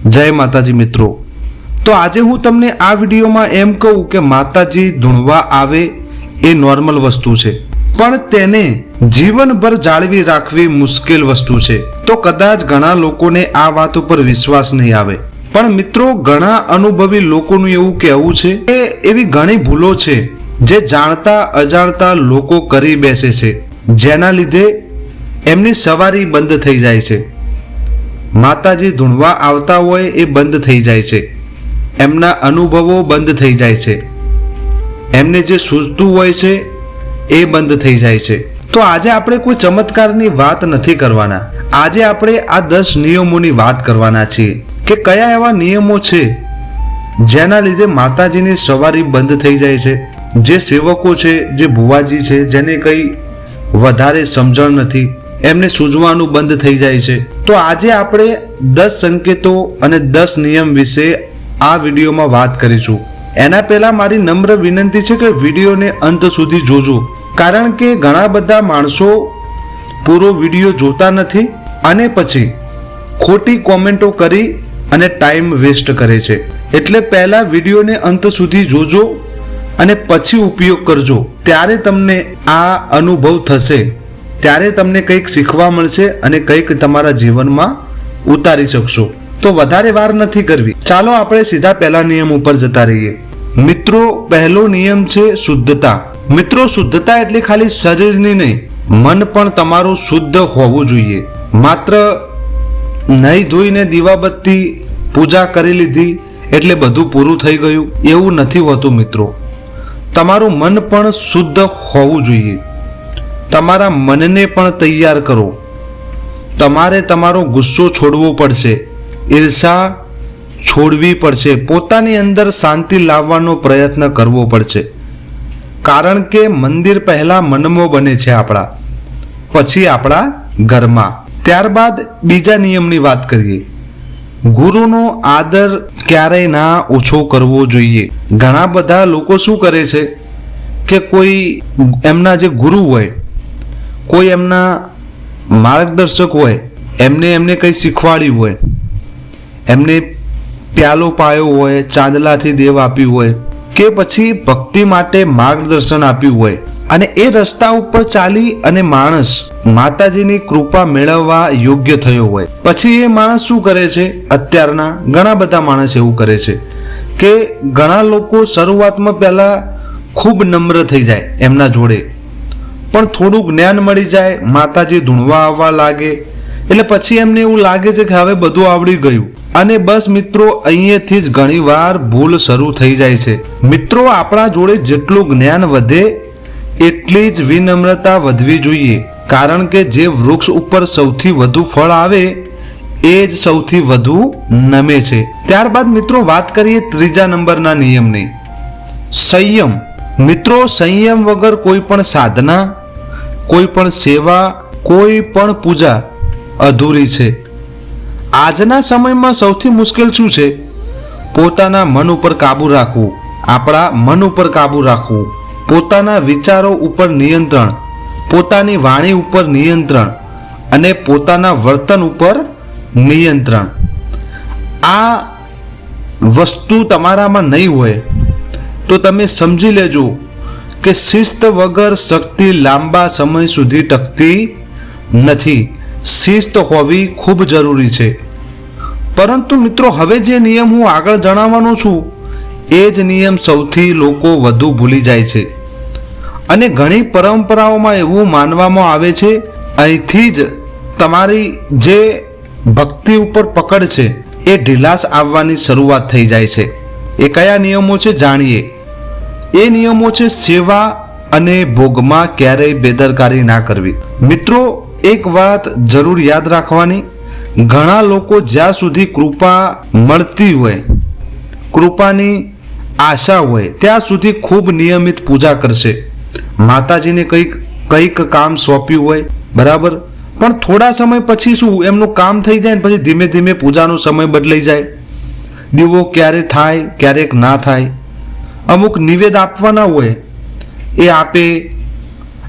જય માતાજી મિત્રો। તો આજે હું તમને આ વિડીયોમાં એમ કહું કે માતાજી ધૂણવા આવે એ નોર્મલ વસ્તુ છે, પણ તેને જીવનભર જાળવી રાખવી મુશ્કેલ વસ્તુ છે। તો કદાચ ઘણા લોકોને આ વાત ઉપર વિશ્વાસ નહીં આવે, પણ મિત્રો ઘણા અનુભવી લોકોનું એવું કહેવું છે કે એવી ઘણી ભૂલો છે જે જાણતા અજાણતા લોકો કરી બેસે છે, જેના લીધે એમની સવારી બંધ થઈ જાય છે। માતાજી ધૂણવા આવતા હોય એ બંધ થઈ જાય છે, એમના અનુભવો બંધ થઈ જાય છે, એમને જે સૂઝતું હોય છે એ બંધ થઈ જાય છે। તો આજે આપણે કોઈ ચમત્કારની વાત નથી કરવાના, આજે આપણે આ 10 નિયમોની વાત કરવાના છીએ કે કયા એવા નિયમો છે જેના લીધે માતાજીની સવારી બંધ થઈ જાય છે। જે સેવકો છે, જે ભુવાજી છે, જેને કંઈ વધારે સમજણ નથી, એમને સૂઝવાનું બંધ થઈ જાય છે। તો આજે આપણે 10 સંકેતો અને 10 નિયમ વિશે આ વિડીયોમાં વાત કરીશું। એના પહેલા મારી નમ્ર વિનંતી છે કે વિડીયોને અંત સુધી જોજો, કારણ કે ઘણા બધા માણસો પૂરો વિડીયો જોતા નથી અને પછી ખોટી કોમેન્ટો કરી અને ટાઈમ વેસ્ટ કરે છે। એટલે પહેલા વિડીયોને અંત સુધી જોજો અને પછી ઉપયોગ કરજો, ત્યારે તમને આ અનુભવ થશે, ત્યારે તમને કંઈક શીખવા મળશે અને કંઈક તમારા જીવનમાં ઉતારી શકશો। તો વધારે વાર નથી કરવી, ચાલો આપણે સીધા પહેલા નિયમ ઉપર જતા રહીએ। મિત્રો, પહેલો નિયમ છે શુદ્ધતા। મિત્રો, શુદ્ધતા એટલે ખાલી શરીરની નહીં, મન પણ તમારું શુદ્ધ હોવું જોઈએ। માત્ર નહીં ધોઈને દીવાબત્તી પૂજા કરી લીધી એટલે બધું પૂરું થઈ ગયું એવું નથી હોતું મિત્રો। તમારું મન પણ શુદ્ધ હોવું જોઈએ। તમારા મનને પણ તૈયાર કરો। તમારે તમારો ગુસ્સો છોડવો પડશે, ઈર્ષા છોડવી પડશે, પોતાની અંદર શાંતિ લાવવાનો પ્રયત્ન કરવો પડશે, કારણ કે મંદિર પહેલા મનમાં બને છે આપણા, પછી આપણા ઘરમાં। ત્યારબાદ બીજા નિયમની વાત કરીએ। ગુરુનો આદર ક્યારેય ના ઓછો કરવો જોઈએ। ઘણા બધા લોકો શું કરે છે કે કોઈ એમના જે ગુરુ હોય, કોઈ એમના માર્ગદર્શક હોય, એમને કંઈ શીખવાડ્યું હોય, એમને પ્યાલો પાયો હોય, ચાંદલાથી દેવ આપ્યું હોય, કે પછી ભક્તિ માટે માર્ગદર્શન આપ્યું હોય, અને એ રસ્તા ઉપર ચાલી અને માણસ માતાજીની કૃપા મેળવવા યોગ્ય થયો હોય, પછી એ માણસ શું કરે છે? અત્યારના ઘણા બધા માણસ એવું કરે છે કે ઘણા લોકો શરૂઆતમાં પહેલા ખૂબ નમ્ર થઈ જાય એમના જોડે, પણ થોડું જ્ઞાન મળી જાય, માતાજી ધૂણવા આવવા લાગે એટલે પછી એમને એવું લાગે છે કે હવે બધું આવડી ગયું, અને બસ મિત્રો અહીંયાથી જ ઘણીવાર ભૂલ શરૂ થઈ જાય છે। મિત્રો, આપણા જોડે જેટલું જ્ઞાન વધે એટલી જ વિનમ્રતા વધવી જોઈએ, કારણ કે જે વૃક્ષ ઉપર સૌથી વધુ ફળ આવે એ જ સૌથી વધુ નમે છે। ત્યારબાદ મિત્રો વાત કરીએ ત્રીજા નંબરના નિયમની, સંયમ। મિત્રો, સંયમ વગર કોઈ પણ સાધના, કોઈ પણ સેવા, કોઈ પણ પૂજા અધૂરી છે। આજના સમયમાં સૌથી મુશ્કેલ શું છે? પોતાના મન ઉપર કાબુ રાખવું, આપણા મન ઉપર કાબુ રાખવું, પોતાના વિચારો ઉપર નિયંત્રણ, પોતાની વાણી ઉપર નિયંત્રણ અને પોતાના વર્તન ઉપર નિયંત્રણ। આ વસ્તુ તમારામાં નહીં હોય તો તમે સમજી લેજો કે શિસ્ત વગર શક્તિ લાંબા સમય સુધી ટકતી નથી। શિસ્ત હોવી ખૂબ જરૂરી છે। પરંતુ મિત્રો, હવે જે નિયમ હું આગળ જણાવવાનો છું એ જ નિયમ સૌથી લોકો વધુ ભૂલી જાય છે, અને ઘણી પરંપરાઓમાં એવું માનવામાં આવે છે અહીંથી જ તમારી જે ભક્તિ ઉપર પકડ છે એ ઢીલાસ આવવાની શરૂઆત થઈ જાય છે। એ કયા નિયમો છે જાણીએ। એ નિયમો છે સેવા અને ભોગમાં ક્યારેય બેદરકારી ના કરવી। મિત્રો, એક વાત જરૂર યાદ રાખવાની, ઘણા લોકો જ્યાં સુધી કૃપા મળતી હોય, કૃપાની આશા હોય, ત્યાં સુધી ખૂબ નિયમિત પૂજા કરશે, માતાજીને કંઈક કામ સોંપ્યું હોય, બરાબર, પણ થોડા સમય પછી શું એમનું કામ થઈ જાય ને પછી ધીમે ધીમે પૂજાનો સમય બદલાઈ જાય, દીવો ક્યારે થાય ક્યારેક ના થાય, અમુક નિવેદ આપવાના હોય એ આપે,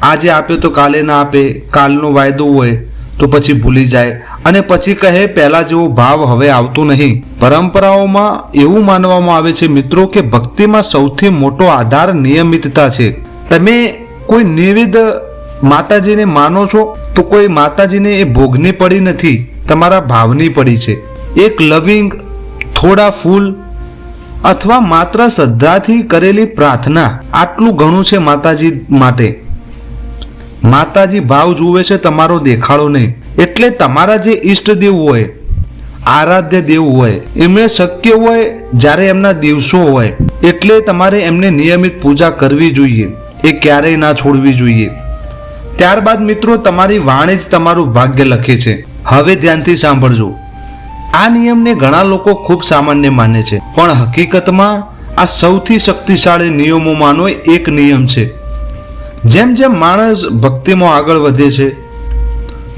આજે આપે તો કાલે ના આપે, કાલનો વાયદો હોય તો પછી ભૂલી જાય અને પછી કહે પહેલા જેવો ભાવ હવે આવતો નહીં. પરંપરાઓમાં એવું માનવામાં આવે છે મિત્રો કે ભક્તિમાં સૌથી મોટો આધાર નિયમિતતા છે. તમે કોઈ નિવેદ માતાજીને માનો છો તો કોઈ માતાજીને એ ભોગની પડી નથી, તમારા ભાવની પડી છે. એક લવિંગ, થોડા ફૂલ અથવા માત્ર શ્રદ્ધાથી કરેલી પ્રાર્થના આટલું ઘણું છે માતાજી માટે. માતાજી ભાવ જુએ છે, તમારો દેખાડો નહીં. એટલે તમારા જે ઈષ્ટદેવ હોય, આરાધ્ય દેવ હોય, એમને શક્ય હોય જ્યારે એમના દિવસો હોય એટલે તમારે એમને નિયમિત પૂજા કરવી જોઈએ, એ ક્યારેય ના છોડવી જોઈએ. ત્યારબાદ મિત્રો તમારી વાણી જ તમારું ભાગ્ય લખે છે. હવે ધ્યાનથી સાંભળજો. આ નિયમને ઘણા લોકો ખૂબ સામાન્ય માને છે, પણ હકીકતમાં આ સૌથી શક્તિશાળી નિયમોમાંનો એક નિયમ છે. જેમ જેમ માણસ ભક્તિમાં આગળ વધે છે,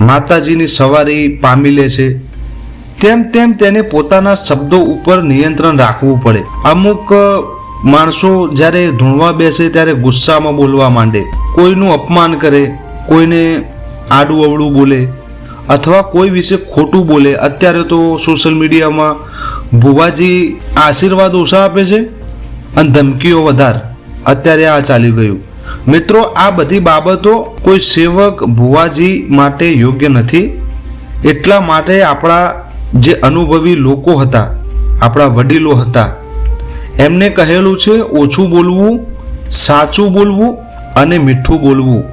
માતાજીની સવારી પામી લે છે, તેમ તેમ તેને પોતાના શબ્દો ઉપર નિયંત્રણ રાખવું પડે. અમુક માણસો જ્યારે ધૂણવા બેસે ત્યારે ગુસ્સામાં બોલવા માંડે, કોઈનું અપમાન કરે, કોઈને આડું અવળું બોલે અથવા કોઈ વિશે ખોટું બોલે. અત્યારે તો સોશિયલ મીડિયામાં ભુવાજી આશીર્વાદ ઓછા આપે છે અને ધમકીઓ વધારે. અત્યારે આ ચાલી ગયું. મિત્રો, આ બધી બાબતો કોઈ સેવક ભુવાજી માટે યોગ્ય નથી. એટલા માટે આપણા જે અનુભવી લોકો હતા, આપણા વડીલો હતા, એમને કહેલું છે ઓછું બોલવું, સાચું બોલવું અને મીઠું બોલવું.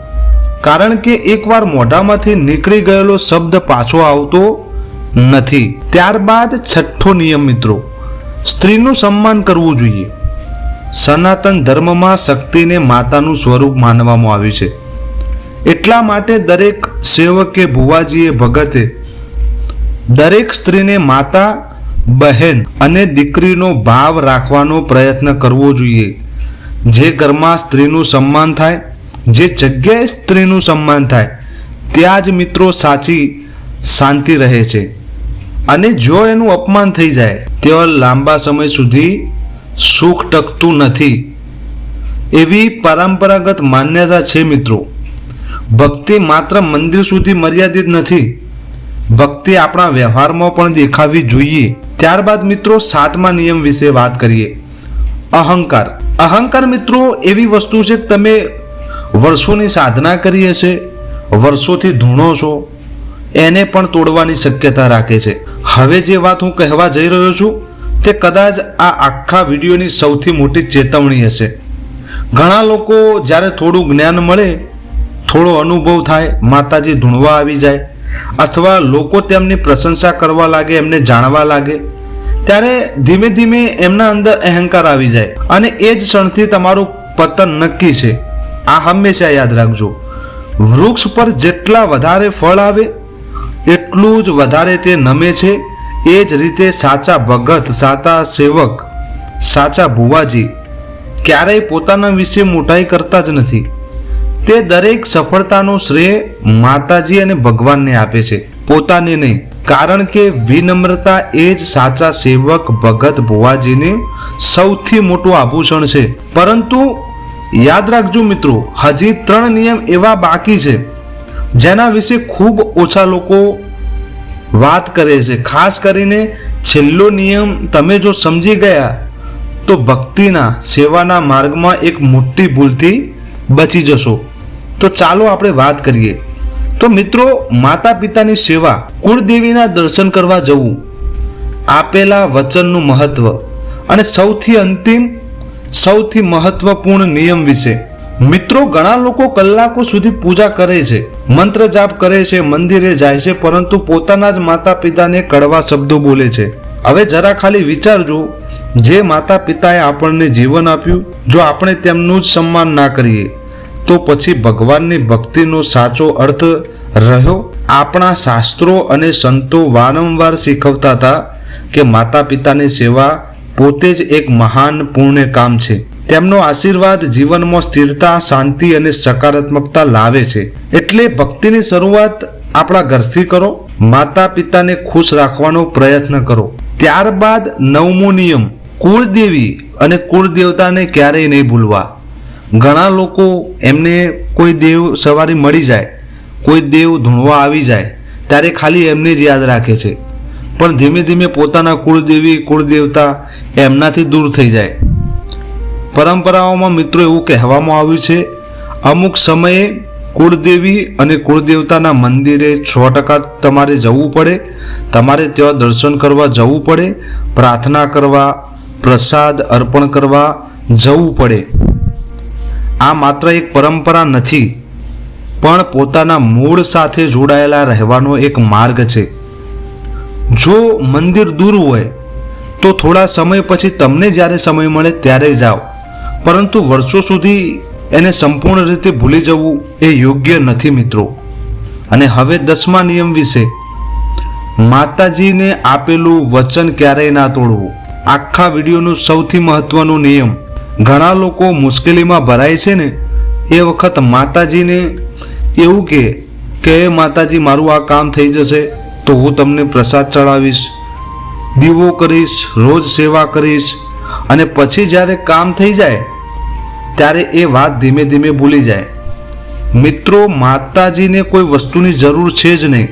કારણ કે એકવાર મોઢામાંથી નીકળી ગયેલો શબ્દ પાછો આવતો નથી. ત્યારબાદ છઠ્ઠો નિયમ મિત્રો, સ્ત્રીનું સન્માન કરવું જોઈએ. સનાતન ધર્મમાં શક્તિને માતાનું સ્વરૂપ માનવામાં આવ્યું છે. એટલા માટે દરેક સેવકે, ભુવાજીએ, ભગતે દરેક સ્ત્રીને માતા, બહેન અને દીકરીનો ભાવ રાખવાનો પ્રયત્ન કરવો જોઈએ. જે ઘરમાં સ્ત્રીનું સન્માન થાય, જે જગ્યાએ સ્ત્રીનું સન્માન થાય, ત્યાં જ મિત્રો સાચી શાંતિ રહે છે. અને જો એનું અપમાન થઈ જાય તો લાંબા સમય સુધી સુખ ટકતું નથી. એવી પરંપરાગત માન્યતા છે મિત્રો. ભક્તિ માત્ર મંદિર સુધી મર્યાદિત નથી, ભક્તિ આપણા વ્યવહારમાં પણ દેખાવી જોઈએ. ત્યારબાદ મિત્રો સાતમા નિયમ વિશે વાત કરીએ. અહંકાર. અહંકાર મિત્રો એવી વસ્તુ છે કે તમે વર્ષોની સાધના કરી હશે, વર્ષોથી ધૂણો છો, એને પણ તોડવાની શક્યતા રાખે છે. હવે જે વાત હું કહેવા જઈ રહ્યો છું તે કદાચ આ આખા વિડીયોની સૌથી મોટી ચેતવણી હશે. ઘણા લોકો જ્યારે થોડું જ્ઞાન મળે, થોડો અનુભવ થાય, માતાજી ધૂણવા આવી જાય અથવા લોકો તેમની પ્રશંસા કરવા લાગે, એમને જાણવા લાગે, ત્યારે ધીમે ધીમે એમના અંદર અહંકાર આવી જાય અને એ જ ક્ષણથી તમારું પતન નક્કી છે. આ હંમેશા યાદ રાખજો. વૃક્ષ પર જેટલા વધારે ફળ આવે એટલું જ વધારે તે નમે છે. એ જ રીતે સાચા ભગત, સાચા સેવક, સાચા ભુવાજી ક્યારેય પોતાના વિશે મોટાઈ કરતા જ નથી. તે દરેક સફળતાનો શ્રેય માતાજી અને ભગવાનને આપે છે, પોતાને નહીં. કારણ કે વિનમ્રતા એ જ સાચા સેવક, ભગત, ભુવાજીને સૌથી મોટું આભૂષણ છે. પરંતુ યાદ રાખજો મિત્રો, હજી 3 નિયમ એવા બાકી છે જેના વિશે ખૂબ ઓછા લોકો વાત કરે છે. ખાસ કરીને છેલ્લો નિયમ તમે જો સમજી ગયા તો ભક્તિના, સેવાના માર્ગમાં એક મોટી ભૂલથી બચી જશો. તો ચાલો આપણે વાત કરીએ. તો મિત્રો, માતા પિતાની સેવા, કુળદેવીના દર્શન કરવા જવું, આપેલા વચનનું મહત્વ અને સૌથી અંતિમ, સૌથી મહત્વપૂર્ણ નિયમ વિશે. મિત્રો, ઘણા લોકો કલાકો સુધી પૂજા કરે છે, મંત્ર જાપ કરે છે, મંદિરે જાય છે, પરંતુ પોતાના જ માતા પિતાને કડવા શબ્દો બોલે છે. હવે જરા ખાલી વિચારજો, જે માતા પિતાએ આપણને જીવન આપ્યું, જો આપણે તેમનું જ સન્માન ના કરીએ તો પછી ભગવાનની ભક્તિનો સાચો અર્થ રહ્યો? આપણા શાસ્ત્રો અને સંતો વારંવાર શીખવતા હતા કે માતા પિતાની સેવા પોતે જ એક મહાન પુણ્ય કામ છે. તેમનો આશીર્વાદ જીવનમાં સ્થિરતા, શાંતિ અને સકારાત્મકતા લાવે છે. એટલે ભક્તિની શરૂઆત આપણા ઘરથી કરો. માતા પિતાને ખુશ રાખવાનો પ્રયત્ન કરો. ત્યારબાદ 9મો નિયમ, કુળદેવી અને કુળદેવતાને ક્યારેય નહીં ભૂલવા. ઘણા લોકો એમને કોઈ દેવ સવારી મળી જાય, કોઈ દેવ ધૂણવા આવી જાય ત્યારે ખાલી એમને જ યાદ રાખે છે, પણ ધીમે ધીમે પોતાના કુળદેવી કુળદેવતા એમનાથી દૂર થઈ જાય. પરંપરાઓમાં મિત્રો એવું કહેવામાં આવ્યું છે, અમુક સમયે કુળદેવી અને કુળદેવતાના મંદિરે 100% તમારે જવું પડે. તમારે ત્યાં દર્શન કરવા જવું પડે, પ્રાર્થના કરવા, પ્રસાદ અર્પણ કરવા જવું પડે. આ માત્ર એક પરંપરા નથી, પણ પોતાના મૂળ સાથે જોડાયેલા રહેવાનો એક માર્ગ છે. જો મંદિર દૂર હોય તો થોડા સમય પછી તમને જ્યારે સમય મળે ત્યારે જાઓ, પરંતુ વર્ષો સુધી એને સંપૂર્ણ રીતે ભૂલી જવું એ યોગ્ય નથી મિત્રો. અને હવે 10મા નિયમ વિશે. માતાજીને આપેલું વચન ક્યારેય ના તોડવું. આખા વિડીયોનો સૌથી મહત્વનો નિયમ. ઘણા લોકો મુશ્કેલીમાં ભરાય છે ને એ વખત માતાજીને એવું કે માતાજી મારું આ કામ થઈ જશે તો હું તમને પ્રસાદ ચડાવીશ, દીવો કરીશ, રોજ સેવા કરીશ, અને પછી જ્યારે કામ થઈ જાય ત્યારે એ વાત ધીમે ધીમે ભૂલી જાય. મિત્રો, માતાજીને કોઈ વસ્તુની જરૂર છે જ નહીં,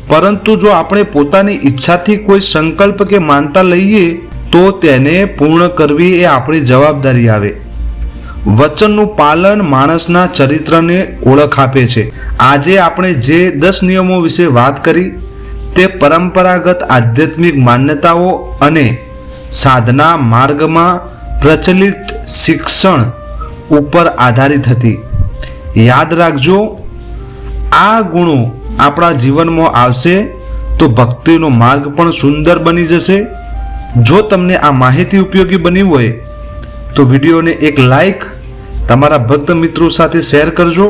પરંતુ જો આપણે પોતાની ઈચ્છાથી કોઈ સંકલ્પ કે માનતા લઈએ તો તેને પૂર્ણ કરવી એ આપણી જવાબદારી આવે. વચનનું પાલન માણસના ચરિત્રને ઓળખ આપે છે. આજે આપણે જે 10 નિયમો વિશે વાત કરી તે પરંપરાગત આધ્યાત્મિક માન્યતાઓ અને સાધના માર્ગમાં પ્રચલિત શિક્ષણ ઉપર આધારિત હતી. યાદ રાખજો, આ ગુણો આપણા જીવનમાં આવશે તો ભક્તિનો માર્ગ પણ સુંદર બની જશે. જો તમને આ માહિતી ઉપયોગી બની હોય તો વિડીયોને એક લાઈક, તમારા ભક્ત મિત્રો સાથે શેર કરજો